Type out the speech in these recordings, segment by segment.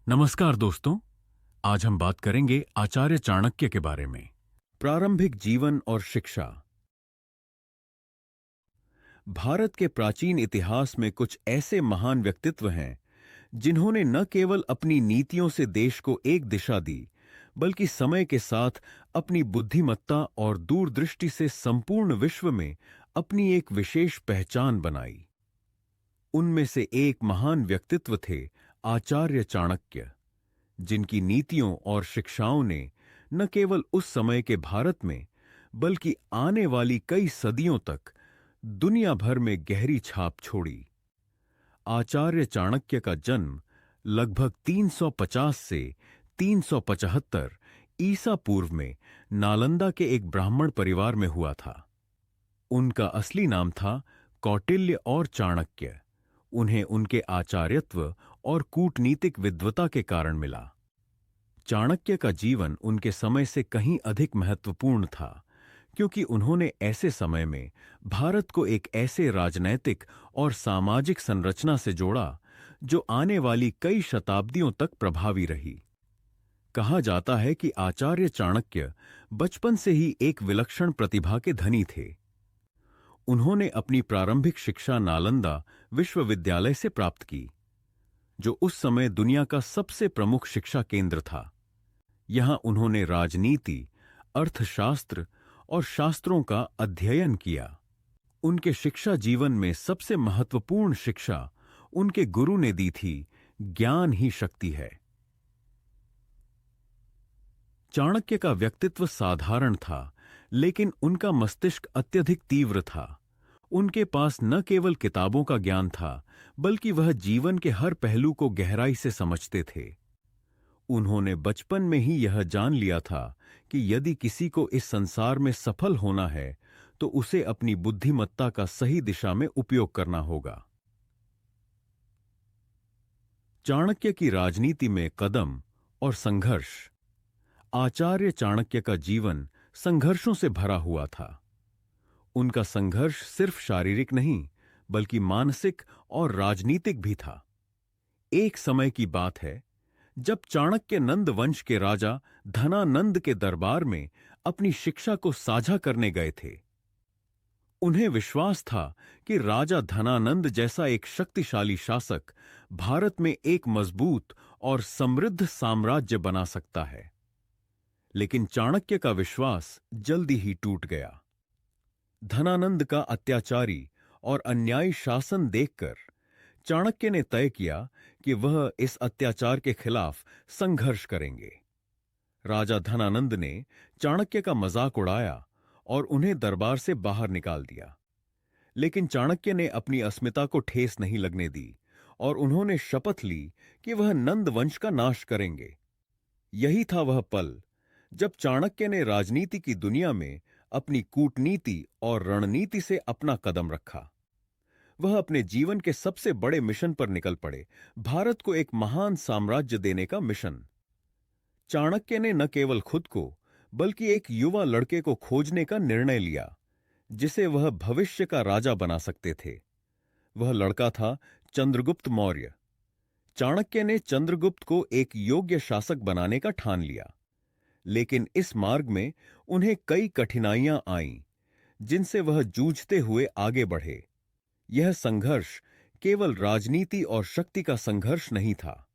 नमस्कार दोस्तों। आज हम बात करेंगे आचार्य चाणक्य के बारे में। प्रारंभिक जीवन और शिक्षा। भारत के प्राचीन इतिहास में कुछ ऐसे महान व्यक्तित्व हैं जिन्होंने न केवल अपनी नीतियों से देश को एक दिशा दी, बल्कि समय के साथ अपनी बुद्धिमत्ता और दूरदृष्टि से संपूर्ण विश्व में अपनी एक विशेष पहचान बनाई। उनमें से एक महान व्यक्तित्व थे आचार्य चाणक्य, जिनकी नीतियों और शिक्षाओं ने न केवल उस समय के भारत में बल्कि आने वाली कई सदियों तक दुनिया भर में गहरी छाप छोड़ी। आचार्य चाणक्य का जन्म लगभग 350 से 375 ईसा पूर्व में नालंदा के एक ब्राह्मण परिवार में हुआ था। उनका असली नाम था कौटिल्य और चाणक्य। उन्हें उनके आचार्यत्व और कूटनीतिक विद्वता के कारण मिला। चाणक्य का जीवन उनके समय से कहीं अधिक महत्वपूर्ण था, क्योंकि उन्होंने ऐसे समय में भारत को एक ऐसे राजनैतिक और सामाजिक संरचना से जोड़ा जो आने वाली कई शताब्दियों तक प्रभावी रही। कहा जाता है कि आचार्य चाणक्य बचपन से ही एक विलक्षण प्रतिभा के धनी थे। उन्होंने अपनी प्रारंभिक शिक्षा नालंदा विश्वविद्यालय से प्राप्त की, जो उस समय दुनिया का सबसे प्रमुख शिक्षा केंद्र था। यहां उन्होंने राजनीति, अर्थशास्त्र और शास्त्रों का अध्ययन किया। उनके शिक्षा जीवन में सबसे महत्वपूर्ण शिक्षा उनके गुरु ने दी थी, ज्ञान ही शक्ति है। चाणक्य का व्यक्तित्व साधारण था, लेकिन उनका मस्तिष्क अत्यधिक तीव्र था। उनके पास न केवल किताबों का ज्ञान था, बल्कि वह जीवन के हर पहलू को गहराई से समझते थे। उन्होंने बचपन में ही यह जान लिया था कि यदि किसी को इस संसार में सफल होना है, तो उसे अपनी बुद्धिमत्ता का सही दिशा में उपयोग करना होगा। चाणक्य की राजनीति में कदम और संघर्ष। आचार्य चाणक्य का जीवन संघर्षों से भरा हुआ था। उनका संघर्ष सिर्फ शारीरिक नहीं, बल्कि मानसिक और राजनीतिक भी था। एक समय की बात है जब चाणक्य नंद वंश के राजा धनानंद के दरबार में अपनी शिक्षा को साझा करने गए थे। उन्हें विश्वास था कि राजा धनानंद जैसा एक शक्तिशाली शासक भारत में एक मजबूत और समृद्ध साम्राज्य बना सकता है। लेकिन चाणक्य का विश्वास जल्दी ही टूट गया। धनानंद का अत्याचारी और अन्यायी शासन देखकर चाणक्य ने तय किया कि वह इस अत्याचार के खिलाफ संघर्ष करेंगे। राजा धनानंद ने चाणक्य का मजाक उड़ाया और उन्हें दरबार से बाहर निकाल दिया। लेकिन चाणक्य ने अपनी अस्मिता को ठेस नहीं लगने दी और उन्होंने शपथ ली कि वह नंद वंश का नाश करेंगे। यही था वह पल जब चाणक्य ने राजनीति की दुनिया में अपनी कूटनीति और रणनीति से अपना कदम रखा। वह अपने जीवन के सबसे बड़े मिशन पर निकल पड़े, भारत को एक महान साम्राज्य देने का मिशन। चाणक्य ने न केवल खुद को, बल्कि एक युवा लड़के को खोजने का निर्णय लिया, जिसे वह भविष्य का राजा बना सकते थे। वह लड़का था चंद्रगुप्त मौर्य। चाणक्य ने चंद्रगुप्त को एक योग्य शासक बनाने का ठान लिया, लेकिन इस मार्ग में उन्हें कई कठिनाइयां आईं, जिनसे वह जूझते हुए आगे बढ़े। यह संघर्ष केवल राजनीति और शक्ति का संघर्ष नहीं था,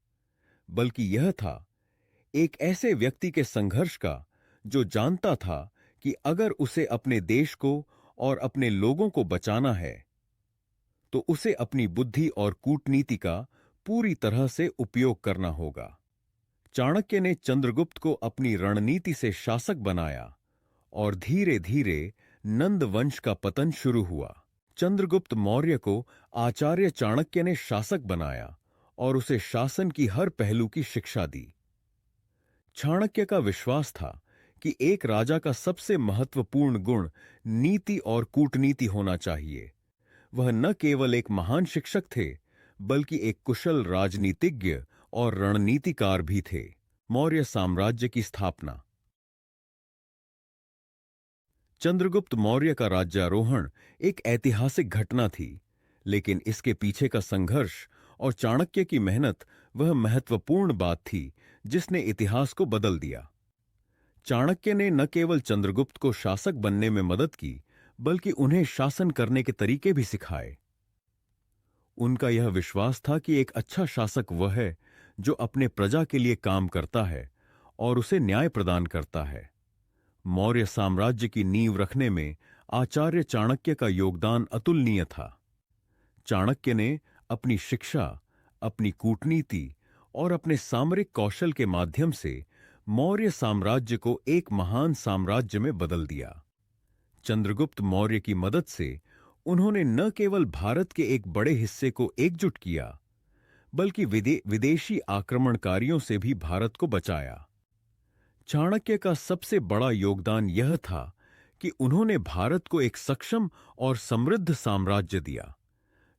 बल्कि यह था एक ऐसे व्यक्ति के संघर्ष का जो जानता था कि अगर उसे अपने देश को और अपने लोगों को बचाना है, तो उसे अपनी बुद्धि और कूटनीति का पूरी तरह से उपयोग करना होगा। चाणक्य ने चंद्रगुप्त को अपनी रणनीति से शासक बनाया और धीरे धीरे नंद वंश का पतन शुरू हुआ। चंद्रगुप्त मौर्य को आचार्य चाणक्य ने शासक बनाया और उसे शासन की हर पहलू की शिक्षा दी। चाणक्य का विश्वास था कि एक राजा का सबसे महत्वपूर्ण गुण नीति और कूटनीति होना चाहिए। वह न केवल एक महान शिक्षक थे, बल्कि एक कुशल राजनीतिज्ञ और रणनीतिकार भी थे। मौर्य साम्राज्य की स्थापना। चंद्रगुप्त मौर्य का राज्यारोहण एक ऐतिहासिक घटना थी, लेकिन इसके पीछे का संघर्ष और चाणक्य की मेहनत वह महत्वपूर्ण बात थी जिसने इतिहास को बदल दिया। चाणक्य ने न केवल चंद्रगुप्त को शासक बनने में मदद की, बल्कि उन्हें शासन करने के तरीके भी सिखाए। उनका यह विश्वास था कि एक अच्छा शासक वह है जो अपने प्रजा के लिए काम करता है और उसे न्याय प्रदान करता है। मौर्य साम्राज्य की नींव रखने में आचार्य चाणक्य का योगदान अतुलनीय था। चाणक्य ने अपनी शिक्षा, अपनी कूटनीति और अपने सामरिक कौशल के माध्यम से मौर्य साम्राज्य को एक महान साम्राज्य में बदल दिया। चंद्रगुप्त मौर्य की मदद से उन्होंने न केवल भारत के एक बड़े हिस्से को एकजुट किया, बल्कि विदेशी आक्रमणकारियों से भी भारत को बचाया। चाणक्य का सबसे बड़ा योगदान यह था कि उन्होंने भारत को एक सक्षम और समृद्ध साम्राज्य दिया,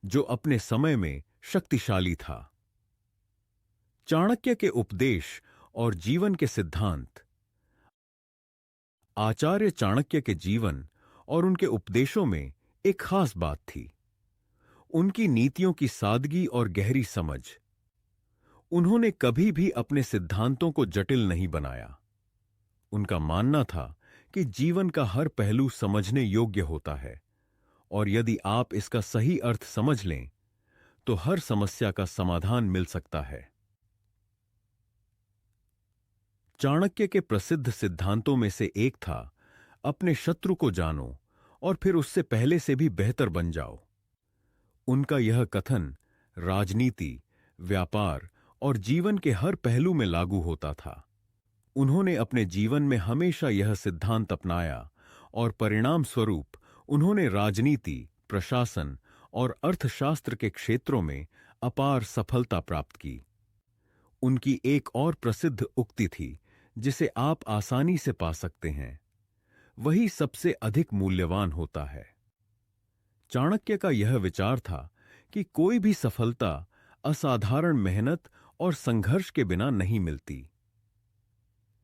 जो अपने समय में शक्तिशाली था। चाणक्य के उपदेश और जीवन के सिद्धांत। आचार्य चाणक्य के जीवन और उनके उपदेशों में एक खास बात थी, उनकी नीतियों की सादगी और गहरी समझ। उन्होंने कभी भी अपने सिद्धांतों को जटिल नहीं बनाया। उनका मानना था कि जीवन का हर पहलू समझने योग्य होता है, और यदि आप इसका सही अर्थ समझ लें तो हर समस्या का समाधान मिल सकता है। चाणक्य के प्रसिद्ध सिद्धांतों में से एक था, अपने शत्रु को जानो और फिर उससे पहले से भी बेहतर बन जाओ। उनका यह कथन राजनीति, व्यापार और जीवन के हर पहलू में लागू होता था। उन्होंने अपने जीवन में हमेशा यह सिद्धांत अपनाया और परिणाम स्वरूप उन्होंने राजनीति, प्रशासन और अर्थशास्त्र के क्षेत्रों में अपार सफलता प्राप्त की। उनकी एक और प्रसिद्ध उक्ति थी जिसे आप आसानी से पा सकते हैं, वही सबसे अधिक मूल्यवान होता है। चाणक्य का यह विचार था कि कोई भी सफलता असाधारण मेहनत और संघर्ष के बिना नहीं मिलती।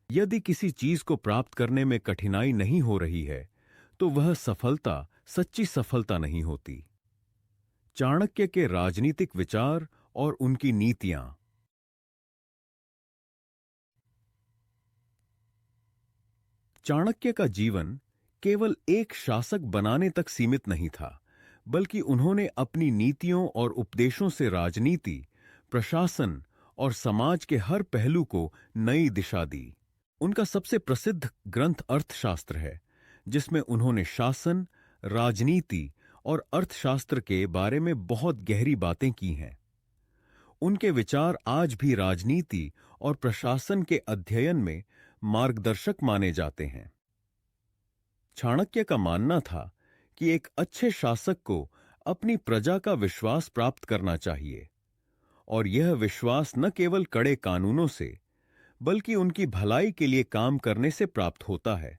यदि किसी चीज को प्राप्त करने में कठिनाई नहीं हो रही है, तो वह सफलता सच्ची सफलता नहीं होती। चाणक्य के राजनीतिक विचार और उनकी नीतियां। चाणक्य का जीवन केवल एक शासक बनाने तक सीमित नहीं था, बल्कि उन्होंने अपनी नीतियों और उपदेशों से राजनीति, प्रशासन और समाज के हर पहलू को नई दिशा दी। उनका सबसे प्रसिद्ध ग्रंथ अर्थशास्त्र है, जिसमें उन्होंने शासन, राजनीति और अर्थशास्त्र के बारे में बहुत गहरी बातें की हैं। उनके विचार आज भी राजनीति और प्रशासन के अध्ययन में मार्गदर्शक माने जाते हैं। चाणक्य का मानना था कि एक अच्छे शासक को अपनी प्रजा का विश्वास प्राप्त करना चाहिए, और यह विश्वास न केवल कड़े कानूनों से, बल्कि उनकी भलाई के लिए काम करने से प्राप्त होता है।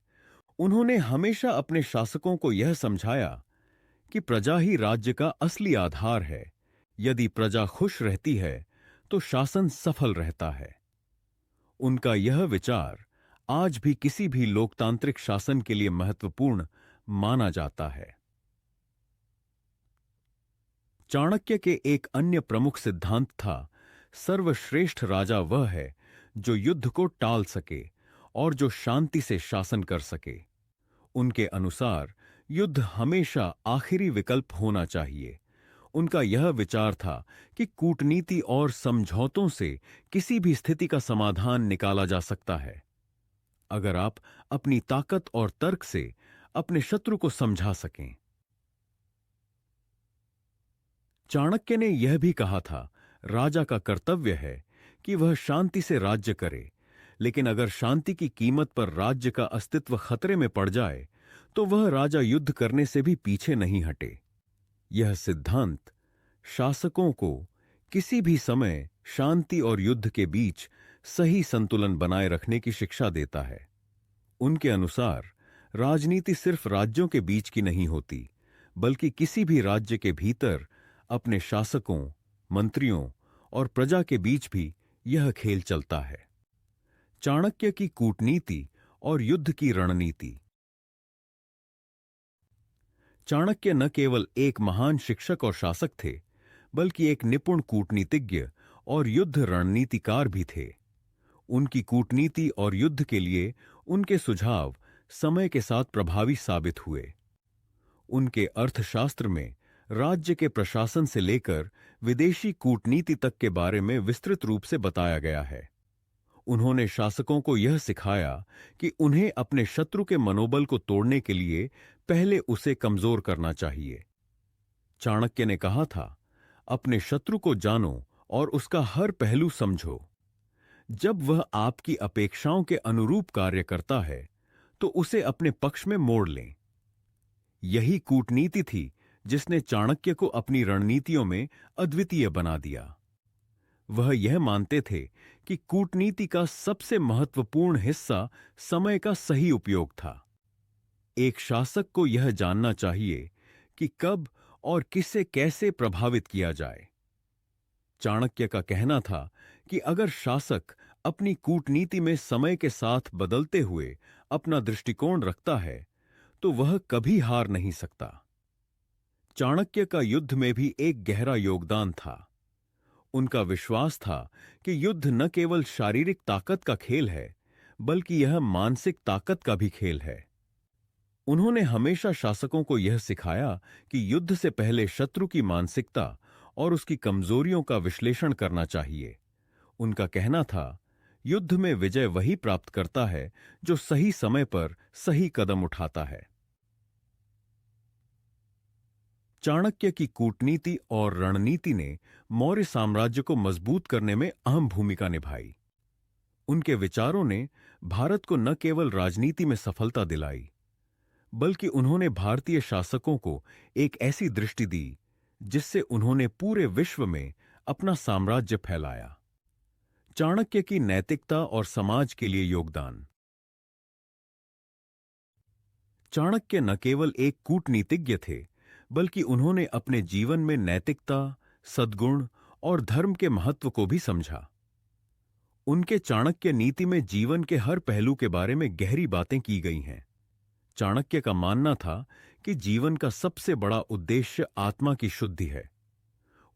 उन्होंने हमेशा अपने शासकों को यह समझाया कि प्रजा ही राज्य का असली आधार है। यदि प्रजा खुश रहती है तो शासन सफल रहता है। उनका यह विचार आज भी किसी भी लोकतांत्रिक शासन के लिए महत्वपूर्ण माना जाता है। चाणक्य के एक अन्य प्रमुख सिद्धांत था, सर्वश्रेष्ठ राजा वह है जो युद्ध को टाल सके और जो शांति से शासन कर सके। उनके अनुसार युद्ध हमेशा आखिरी विकल्प होना चाहिए। उनका यह विचार था कि कूटनीति और समझौतों से किसी भी स्थिति का समाधान निकाला जा सकता है, अगर आप अपनी ताकत और तर्क से अपने शत्रु को समझा सकें। चाणक्य ने यह भी कहा था, राजा का कर्तव्य है कि वह शांति से राज्य करे, लेकिन अगर शांति की कीमत पर राज्य का अस्तित्व खतरे में पड़ जाए तो वह राजा युद्ध करने से भी पीछे नहीं हटे। यह सिद्धांत शासकों को किसी भी समय शांति और युद्ध के बीच सही संतुलन बनाए रखने की शिक्षा देता है। उनके अनुसार राजनीति सिर्फ राज्यों के बीच की नहीं होती, बल्कि किसी भी राज्य के भीतर अपने शासकों, मंत्रियों और प्रजा के बीच भी यह खेल चलता है। चाणक्य की कूटनीति और युद्ध की रणनीति। चाणक्य न केवल एक महान शिक्षक और शासक थे, बल्कि एक निपुण कूटनीतिज्ञ और युद्ध रणनीतिकार भी थे। उनकी कूटनीति और युद्ध के लिए उनके सुझाव समय के साथ प्रभावी साबित हुए। उनके अर्थशास्त्र में राज्य के प्रशासन से लेकर विदेशी कूटनीति तक के बारे में विस्तृत रूप से बताया गया है। उन्होंने शासकों को यह सिखाया कि उन्हें अपने शत्रु के मनोबल को तोड़ने के लिए पहले उसे कमजोर करना चाहिए। चाणक्य ने कहा था, अपने शत्रु को जानो और उसका हर पहलू समझो। जब वह आपकी अपेक्षाओं के अनुरूप कार्य करता है तो उसे अपने पक्ष में मोड़ लें। यही कूटनीति थी जिसने चाणक्य को अपनी रणनीतियों में अद्वितीय बना दिया। वह यह मानते थे कि कूटनीति का सबसे महत्वपूर्ण हिस्सा समय का सही उपयोग था। एक शासक को यह जानना चाहिए कि कब और किसे कैसे प्रभावित किया जाए। चाणक्य का कहना था कि अगर शासक अपनी कूटनीति में समय के साथ बदलते हुए अपना दृष्टिकोण रखता है तो वह कभी हार नहीं सकता। चाणक्य का युद्ध में भी एक गहरा योगदान था। उनका विश्वास था कि युद्ध न केवल शारीरिक ताकत का खेल है, बल्कि यह मानसिक ताकत का भी खेल है। उन्होंने हमेशा शासकों को यह सिखाया कि युद्ध से पहले शत्रु की मानसिकता और उसकी कमजोरियों का विश्लेषण करना चाहिए। उनका कहना था, युद्ध में विजय वही प्राप्त करता है जो सही समय पर सही कदम उठाता है। चाणक्य की कूटनीति और रणनीति ने मौर्य साम्राज्य को मजबूत करने में अहम भूमिका निभाई। उनके विचारों ने भारत को न केवल राजनीति में सफलता दिलाई, बल्कि उन्होंने भारतीय शासकों को एक ऐसी दृष्टि दी जिससे उन्होंने पूरे विश्व में अपना साम्राज्य फैलाया। चाणक्य की नैतिकता और समाज के लिए योगदान। चाणक्य न केवल एक कूटनीतिज्ञ थे, बल्कि उन्होंने अपने जीवन में नैतिकता, सद्गुण और धर्म के महत्व को भी समझा। उनके चाणक्य नीति में जीवन के हर पहलू के बारे में गहरी बातें की गई हैं। चाणक्य का मानना था कि जीवन का सबसे बड़ा उद्देश्य आत्मा की शुद्धि है।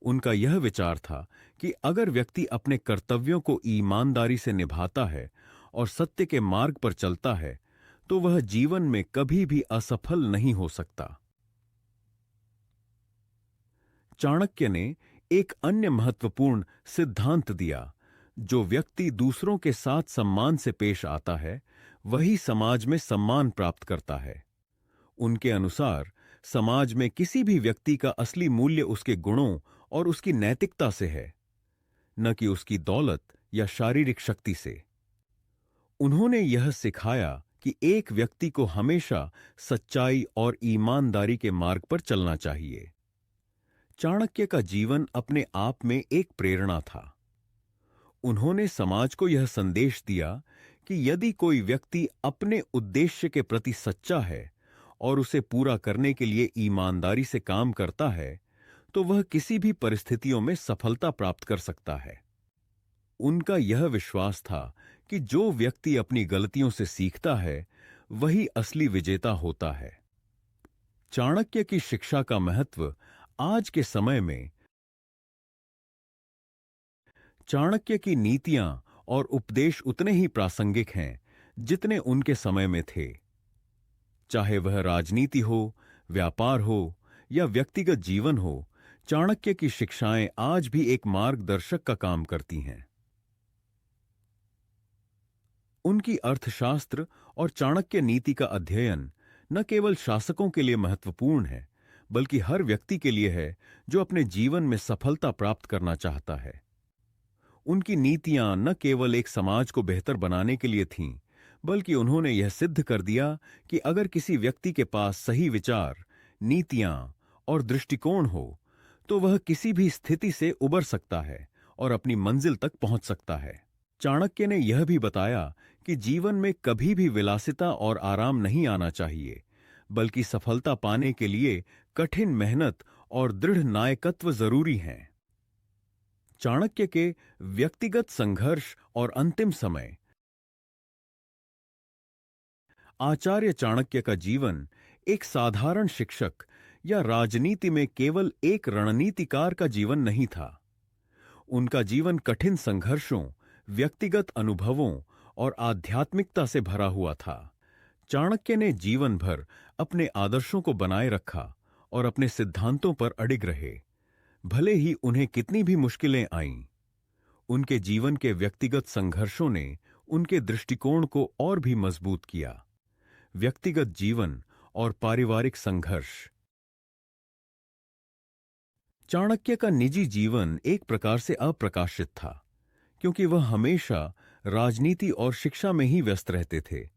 उनका यह विचार था कि अगर व्यक्ति अपने कर्तव्यों को ईमानदारी से निभाता है और सत्य के मार्ग पर चलता है तो वह जीवन में कभी भी असफल नहीं हो सकता। चाणक्य ने एक अन्य महत्वपूर्ण सिद्धांत दिया, जो व्यक्ति दूसरों के साथ सम्मान से पेश आता है वही समाज में सम्मान प्राप्त करता है। उनके अनुसार समाज में किसी भी व्यक्ति का असली मूल्य उसके गुणों और उसकी नैतिकता से है, न कि उसकी दौलत या शारीरिक शक्ति से। उन्होंने यह सिखाया कि एक व्यक्ति को हमेशा सच्चाई और ईमानदारी के मार्ग पर चलना चाहिए। चाणक्य का जीवन अपने आप में एक प्रेरणा था। उन्होंने समाज को यह संदेश दिया कि यदि कोई व्यक्ति अपने उद्देश्य के प्रति सच्चा है और उसे पूरा करने के लिए ईमानदारी से काम करता है तो वह किसी भी परिस्थितियों में सफलता प्राप्त कर सकता है। उनका यह विश्वास था कि जो व्यक्ति अपनी गलतियों से सीखता है वही असली विजेता होता है। चाणक्य की शिक्षा का महत्व आज के समय में। चाणक्य की नीतियां और उपदेश उतने ही प्रासंगिक हैं जितने उनके समय में थे। चाहे वह राजनीति हो, व्यापार हो या व्यक्तिगत जीवन हो, चाणक्य की शिक्षाएं आज भी एक मार्गदर्शक का काम करती हैं। उनकी अर्थशास्त्र और चाणक्य नीति का अध्ययन न केवल शासकों के लिए महत्वपूर्ण है, बल्कि हर व्यक्ति के लिए है जो अपने जीवन में सफलता प्राप्त करना चाहता है। उनकी नीतियां न केवल एक समाज को बेहतर बनाने के लिए थीं, बल्कि उन्होंने यह सिद्ध कर दिया कि अगर किसी व्यक्ति के पास सही विचार, नीतियां और दृष्टिकोण हो, तो वह किसी भी स्थिति से उबर सकता है और अपनी मंजिल तक पहुंच सकता है। चाणक्य ने यह भी बताया कि जीवन में कभी भी विलासिता और आराम नहीं आना चाहिए, बल्कि सफलता पाने के लिए कठिन मेहनत और दृढ़ नायकत्व जरूरी हैं। चाणक्य के व्यक्तिगत संघर्ष और अंतिम समय। आचार्य चाणक्य का जीवन एक साधारण शिक्षक या राजनीति में केवल एक रणनीतिकार का जीवन नहीं था। उनका जीवन कठिन संघर्षों, व्यक्तिगत अनुभवों और आध्यात्मिकता से भरा हुआ था। चाणक्य ने जीवन भर अपने आदर्शों को बनाए रखा और अपने सिद्धांतों पर अडिग रहे, भले ही उन्हें कितनी भी मुश्किलें आईं। उनके जीवन के व्यक्तिगत संघर्षों ने उनके दृष्टिकोण को और भी मजबूत किया। व्यक्तिगत जीवन और पारिवारिक संघर्ष। चाणक्य का निजी जीवन एक प्रकार से अप्रकाशित था, क्योंकि वह हमेशा राजनीति और शिक्षा में ही व्यस्त रहते थे।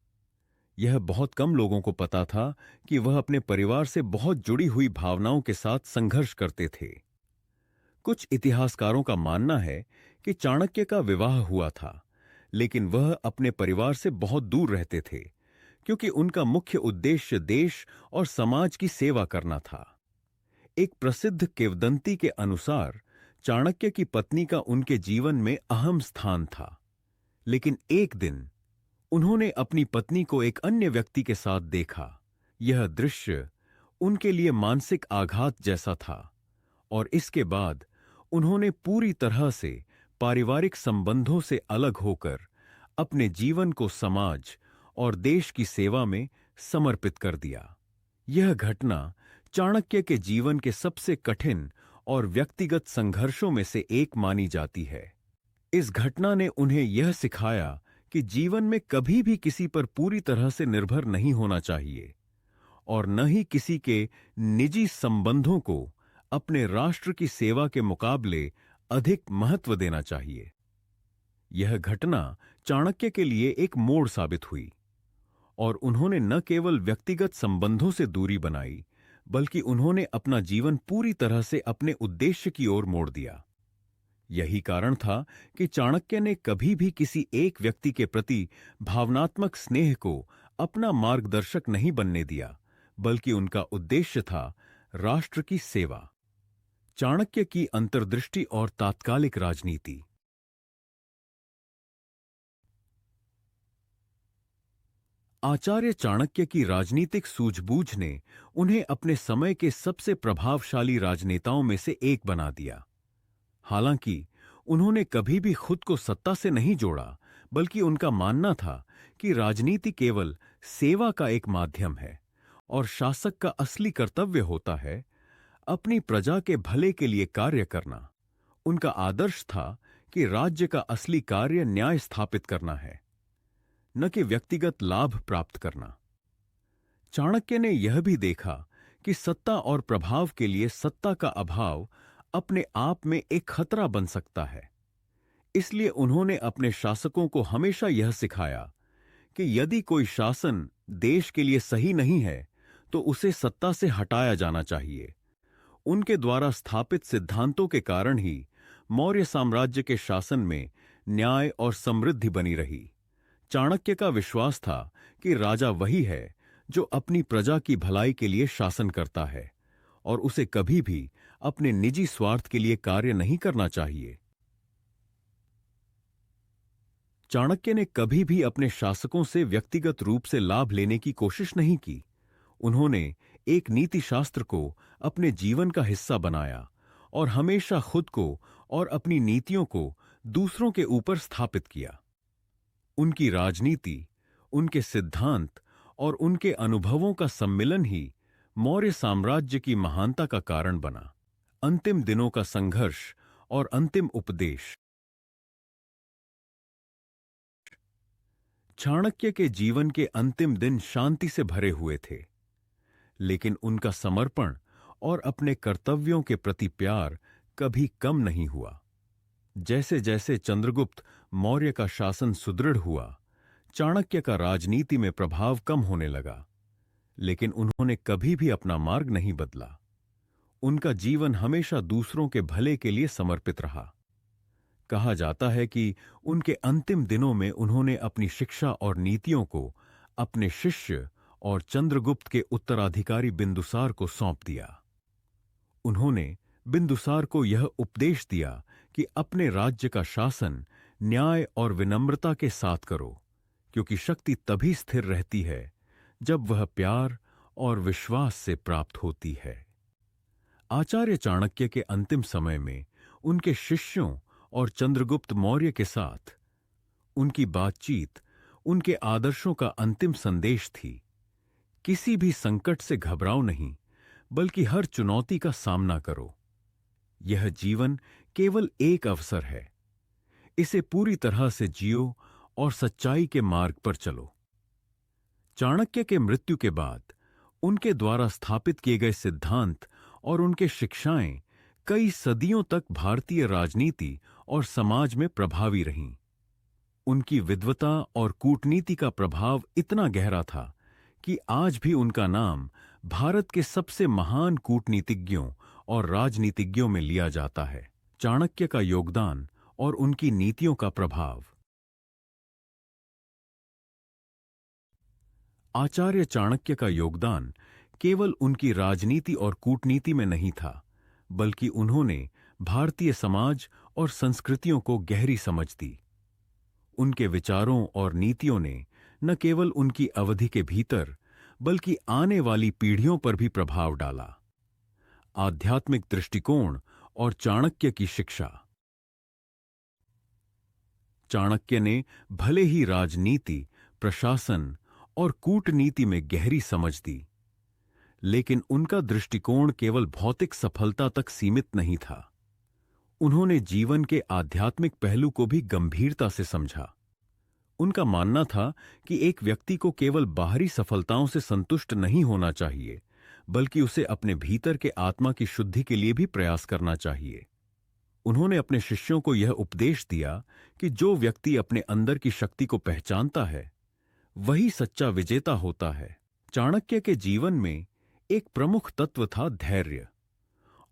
यह बहुत कम लोगों को पता था कि वह अपने परिवार से बहुत जुड़ी हुई भावनाओं के साथ संघर्ष करते थे। कुछ इतिहासकारों का मानना है कि चाणक्य का विवाह हुआ था, लेकिन वह अपने परिवार से बहुत दूर रहते थे, क्योंकि उनका मुख्य उद्देश्य देश और समाज की सेवा करना था। एक प्रसिद्ध किंवदंती के अनुसार चाणक्य की पत्नी का उनके जीवन में अहम स्थान था, लेकिन एक दिन उन्होंने अपनी पत्नी को एक अन्य व्यक्ति के साथ देखा। यह दृश्य उनके लिए मानसिक आघात जैसा था और इसके बाद उन्होंने पूरी तरह से पारिवारिक संबंधों से अलग होकर अपने जीवन को समाज और देश की सेवा में समर्पित कर दिया। यह घटना चाणक्य के जीवन के सबसे कठिन और व्यक्तिगत संघर्षों में से एक मानी जाती है। इस घटना ने उन्हें यह सिखाया कि जीवन में कभी भी किसी पर पूरी तरह से निर्भर नहीं होना चाहिए और न ही किसी के निजी संबंधों को अपने राष्ट्र की सेवा के मुकाबले अधिक महत्व देना चाहिए। यह घटना चाणक्य के लिए एक मोड़ साबित हुई और उन्होंने न केवल व्यक्तिगत संबंधों से दूरी बनाई, बल्कि उन्होंने अपना जीवन पूरी तरह से अपने उद्देश्य की ओर मोड़ दिया। यही कारण था कि चाणक्य ने कभी भी किसी एक व्यक्ति के प्रति भावनात्मक स्नेह को अपना मार्गदर्शक नहीं बनने दिया, बल्कि उनका उद्देश्य था राष्ट्र की सेवा। चाणक्य की अंतर्दृष्टि और तात्कालिक राजनीति। आचार्य चाणक्य की राजनीतिक सूझबूझ ने उन्हें अपने समय के सबसे प्रभावशाली राजनेताओं में से एक बना दिया। हालांकि उन्होंने कभी भी खुद को सत्ता से नहीं जोड़ा, बल्कि उनका मानना था कि राजनीति केवल सेवा का एक माध्यम है और शासक का असली कर्तव्य होता है अपनी प्रजा के भले के लिए कार्य करना। उनका आदर्श था कि राज्य का असली कार्य न्याय स्थापित करना है, न कि व्यक्तिगत लाभ प्राप्त करना। चाणक्य ने यह भी देखा कि सत्ता और प्रभाव के लिए सत्ता का अभाव अपने आप में एक खतरा बन सकता है। इसलिए उन्होंने अपने शासकों को हमेशा यह सिखाया कि यदि कोई शासन देश के लिए सही नहीं है, तो उसे सत्ता से हटाया जाना चाहिए। उनके द्वारा स्थापित सिद्धांतों के कारण ही मौर्य साम्राज्य के शासन में न्याय और समृद्धि बनी रही। चाणक्य का विश्वास था कि राजा वही है जो अपनी प्रजा की भलाई के लिए शासन करता है और उसे कभी भी अपने निजी स्वार्थ के लिए कार्य नहीं करना चाहिए। चाणक्य ने कभी भी अपने शासकों से व्यक्तिगत रूप से लाभ लेने की कोशिश नहीं की। उन्होंने एक नीतिशास्त्र को अपने जीवन का हिस्सा बनाया और हमेशा खुद को और अपनी नीतियों को दूसरों के ऊपर स्थापित किया। उनकी राजनीति, उनके सिद्धांत और उनके अनुभवों का सम्मिलन ही मौर्य साम्राज्य की महानता का कारण बना। अंतिम दिनों का संघर्ष और अंतिम उपदेश। चाणक्य के जीवन के अंतिम दिन शांति से भरे हुए थे, लेकिन उनका समर्पण और अपने कर्तव्यों के प्रति प्यार कभी कम नहीं हुआ। जैसे जैसे चंद्रगुप्त मौर्य का शासन सुदृढ़ हुआ, चाणक्य का राजनीति में प्रभाव कम होने लगा, लेकिन उन्होंने कभी भी अपना मार्ग नहीं बदला। उनका जीवन हमेशा दूसरों के भले के लिए समर्पित रहा। कहा जाता है कि उनके अंतिम दिनों में उन्होंने अपनी शिक्षा और नीतियों को अपने शिष्य और चंद्रगुप्त के उत्तराधिकारी बिंदुसार को सौंप दिया। उन्होंने बिंदुसार को यह उपदेश दिया कि अपने राज्य का शासन न्याय और विनम्रता के साथ करो, क्योंकि शक्ति तभी स्थिर रहती है जब वह प्यार और विश्वास से प्राप्त होती है। आचार्य चाणक्य के अंतिम समय में उनके शिष्यों और चंद्रगुप्त मौर्य के साथ उनकी बातचीत उनके आदर्शों का अंतिम संदेश थी। किसी भी संकट से घबराओ नहीं, बल्कि हर चुनौती का सामना करो। यह जीवन केवल एक अवसर है, इसे पूरी तरह से जियो और सच्चाई के मार्ग पर चलो। चाणक्य के मृत्यु के बाद उनके द्वारा स्थापित किए गए सिद्धांत और उनके शिक्षाएं कई सदियों तक भारतीय राजनीति और समाज में प्रभावी रहीं। उनकी विद्वता और कूटनीति का प्रभाव इतना गहरा था कि आज भी उनका नाम भारत के सबसे महान कूटनीतिज्ञों और राजनीतिज्ञों में लिया जाता है। चाणक्य का योगदान और उनकी नीतियों का प्रभाव। आचार्य चाणक्य का योगदान केवल उनकी राजनीति और कूटनीति में नहीं था, बल्कि उन्होंने भारतीय समाज और संस्कृतियों को गहरी समझ दी। उनके विचारों और नीतियों ने न केवल उनकी अवधि के भीतर, बल्कि आने वाली पीढ़ियों पर भी प्रभाव डाला। आध्यात्मिक दृष्टिकोण और चाणक्य की शिक्षा। चाणक्य ने भले ही राजनीति, प्रशासन और कूटनीति में गहरी समझ दी, लेकिन उनका दृष्टिकोण केवल भौतिक सफलता तक सीमित नहीं था। उन्होंने जीवन के आध्यात्मिक पहलू को भी गंभीरता से समझा। उनका मानना था कि एक व्यक्ति को केवल बाहरी सफलताओं से संतुष्ट नहीं होना चाहिए, बल्कि उसे अपने भीतर के आत्मा की शुद्धि के लिए भी प्रयास करना चाहिए। उन्होंने अपने शिष्यों को यह उपदेश दिया कि जो व्यक्ति अपने अंदर की शक्ति को पहचानता है, वही सच्चा विजेता होता है। चाणक्य के जीवन में एक प्रमुख तत्व था धैर्य,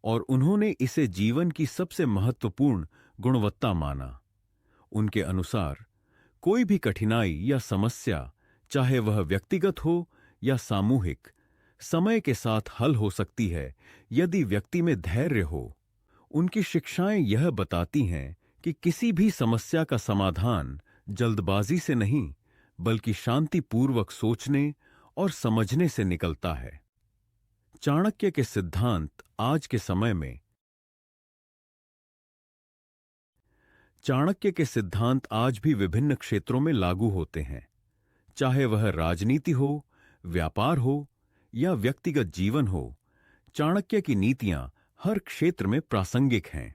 और उन्होंने इसे जीवन की सबसे महत्वपूर्ण गुणवत्ता माना। उनके अनुसार कोई भी कठिनाई या समस्या, चाहे वह व्यक्तिगत हो या सामूहिक, समय के साथ हल हो सकती है यदि व्यक्ति में धैर्य हो। उनकी शिक्षाएं यह बताती हैं कि किसी भी समस्या का समाधान जल्दबाजी से नहीं, बल्कि शांतिपूर्वक सोचने और समझने से निकलता है। चाणक्य के सिद्धांत आज के समय में चाणक्य के सिद्धांत आज भी विभिन्न क्षेत्रों में लागू होते हैं, चाहे वह राजनीति हो, व्यापार हो या व्यक्तिगत जीवन हो। चाणक्य की नीतियां हर क्षेत्र में प्रासंगिक हैं।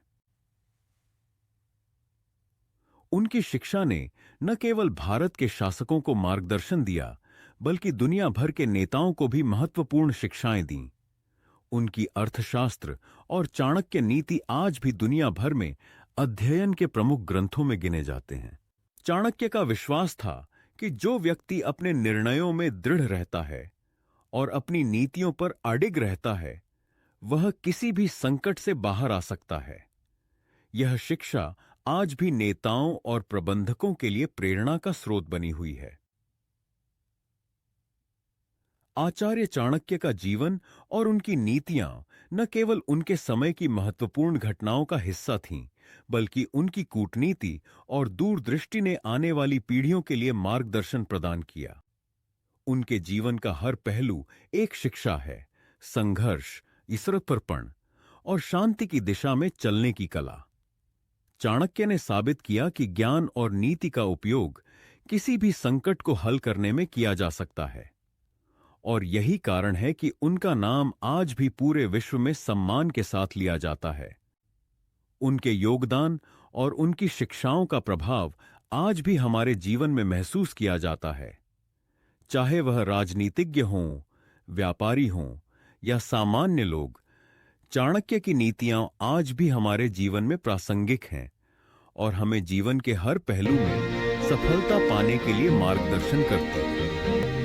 उनकी शिक्षा ने न केवल भारत के शासकों को मार्गदर्शन दिया, बल्कि दुनिया भर के नेताओं को भी महत्वपूर्ण शिक्षाएं दीं। उनकी अर्थशास्त्र और चाणक्य नीति आज भी दुनिया भर में अध्ययन के प्रमुख ग्रंथों में गिने जाते हैं। चाणक्य का विश्वास था कि जो व्यक्ति अपने निर्णयों में दृढ़ रहता है और अपनी नीतियों पर अडिग रहता है, वह किसी भी संकट से बाहर आ सकता है। यह शिक्षा आज भी नेताओं और प्रबंधकों के लिए प्रेरणा का स्रोत बनी हुई है। आचार्य चाणक्य का जीवन और उनकी नीतियां न केवल उनके समय की महत्वपूर्ण घटनाओं का हिस्सा थीं, बल्कि उनकी कूटनीति और दूरदृष्टि ने आने वाली पीढ़ियों के लिए मार्गदर्शन प्रदान किया। उनके जीवन का हर पहलू एक शिक्षा है: संघर्ष, ईश्वरपरपण और शांति की दिशा में चलने की कला। चाणक्य ने साबित किया कि ज्ञान और नीति का उपयोग किसी भी संकट को हल करने में किया जा सकता है, और यही कारण है कि उनका नाम आज भी पूरे विश्व में सम्मान के साथ लिया जाता है। उनके योगदान और उनकी शिक्षाओं का प्रभाव आज भी हमारे जीवन में महसूस किया जाता है। चाहे वह राजनीतिज्ञ हों, व्यापारी हों या सामान्य लोग, चाणक्य की नीतियां आज भी हमारे जीवन में प्रासंगिक हैं और हमें जीवन के हर पहलू में सफलता पाने के लिए मार्गदर्शन करती हैं।